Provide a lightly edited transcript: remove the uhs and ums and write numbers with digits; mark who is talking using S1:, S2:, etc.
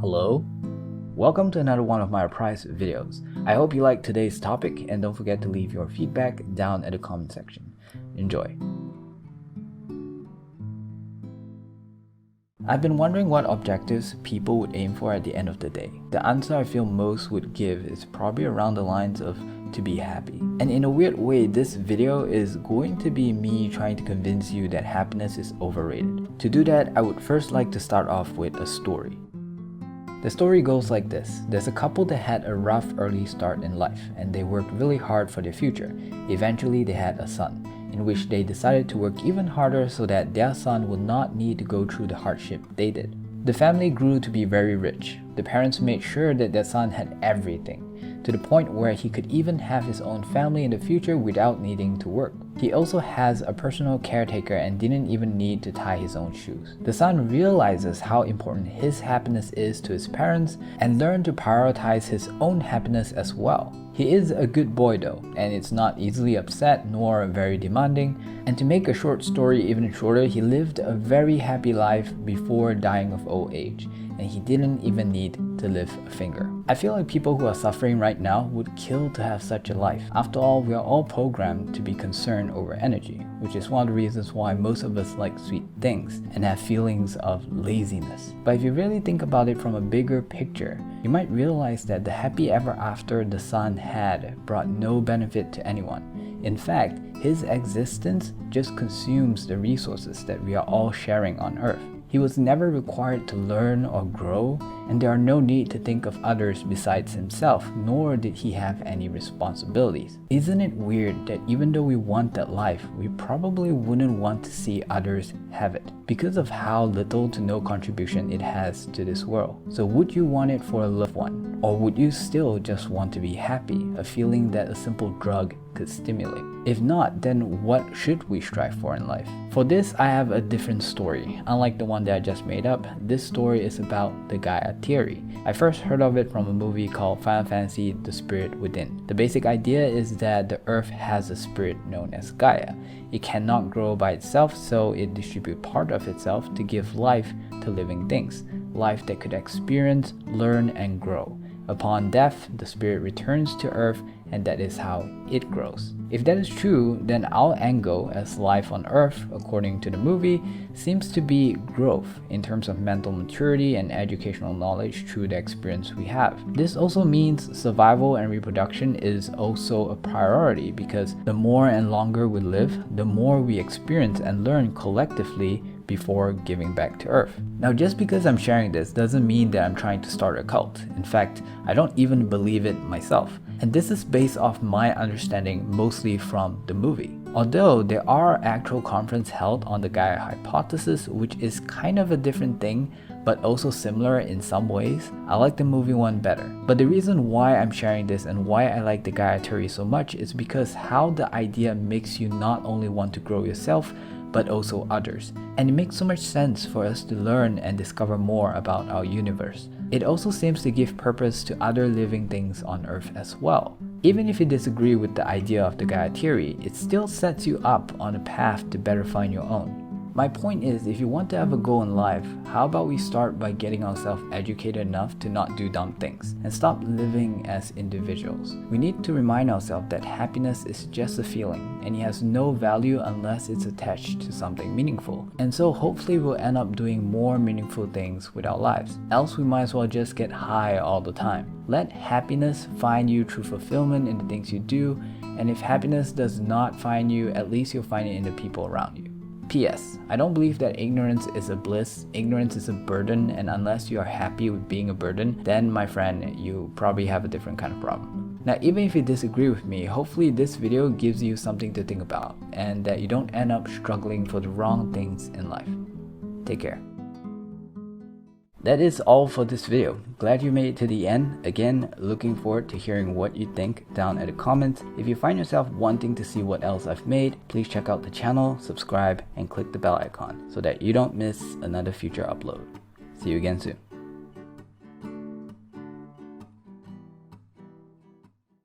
S1: Hello? Welcome to another one of my reprise videos. I hope you liked today's topic and don't forget to leave your feedback down at the comment section. Enjoy. I've been wondering what objectives people would aim for at the end of the day. The answer I feel most would give is probably around the lines of to be happy. And in a weird way, this video is going to be me trying to convince you that happiness is overrated. To do that, I would first like to start off with a story. The story goes like this. There's a couple that had a rough early start in life and they worked really hard for their future. Eventually they had a son, in which they decided to work even harder so that their son would not need to go through the hardship they did. The family grew to be very rich. The parents made sure that their son had everything, to the point where he could even have his own family in the future without needing to work. He also has a personal caretaker and didn't even need to tie his own shoes. The son realizes how important his happiness is to his parents and learned to prioritize his own happiness as well. He is a good boy though, and it's not easily upset nor very demanding. And to make a short story even shorter, he lived a very happy life before dying of old age, and he didn't even need to lift a finger. I feel like people who are suffering right now would kill to have such a life. After all, we are all programmed to be concerned over energy, which is one of the reasons why most of us like sweet things and have feelings of laziness. But if you really think about it from a bigger picture, you might realize that the happy ever after the son had brought no benefit to anyone. In fact, his existence just consumes the resources that we are all sharing on Earth. He was never required to learn or grow, and there are no need to think of others besides himself, nor did he have any responsibilities. Isn't it weird that even though we want that life, we probably wouldn't want to see others have it, because of how little to no contribution it has to this world? So would you want it for a loved one? Or would you still just want to be happy, a feeling that a simple drug could stimulate? If not, then what should we strive for in life? For this, I have a different story. Unlike the one that I just made up, this story is about the Gaia Theory. I first heard of it from a movie called Final Fantasy: The Spirit Within. The basic idea is that the Earth has a spirit known as Gaia. It cannot grow by itself, so it distributes part of itself to give life to living things, life that could experience, learn, and grow. Upon death, the spirit returns to Earth, and that is how it grows. If that is true, then our angle as life on Earth, according to the movie, seems to be growth in terms of mental maturity and educational knowledge through the experience we have. This also means survival and reproduction is also a priority, because the more and longer we live, the more we experience and learn collectively before giving back to Earth. Now, just because I'm sharing this doesn't mean that I'm trying to start a cult. In fact, I don't even believe it myself. And this is based off my understanding mostly from the movie. Although there are actual conferences held on the Gaia hypothesis, which is kind of a different thing, but also similar in some ways, I like the movie one better. But the reason why I'm sharing this and why I like the Gaia Theory so much is because how the idea makes you not only want to grow yourself, but also others. And it makes so much sense for us to learn and discover more about our universe. It also seems to give purpose to other living things on Earth as well. Even if you disagree with the idea of the Gaia Theory, it still sets you up on a path to better find your own. My point is, if you want to have a goal in life, how about we start by getting ourselves educated enough to not do dumb things and stop living as individuals. We need to remind ourselves that happiness is just a feeling and it has no value unless it's attached to something meaningful. And so hopefully we'll end up doing more meaningful things with our lives. Else we might as well just get high all the time. Let happiness find you through fulfillment in the things you do, and if happiness does not find you, at least you'll find it in the people around you. P.S. I don't believe that ignorance is a bliss. Ignorance is a burden, and unless you are happy with being a burden, then my friend, you probably have a different kind of problem. Now, even if you disagree with me, hopefully this video gives you something to think about and that you don't end up struggling for the wrong things in life. Take care. That is all for this video. Glad you made it to the end. Again, looking forward to hearing what you think down at the comments. If you find yourself wanting to see what else I've made, please check out the channel, subscribe, and click the bell icon so that you don't miss another future upload. See you again soon.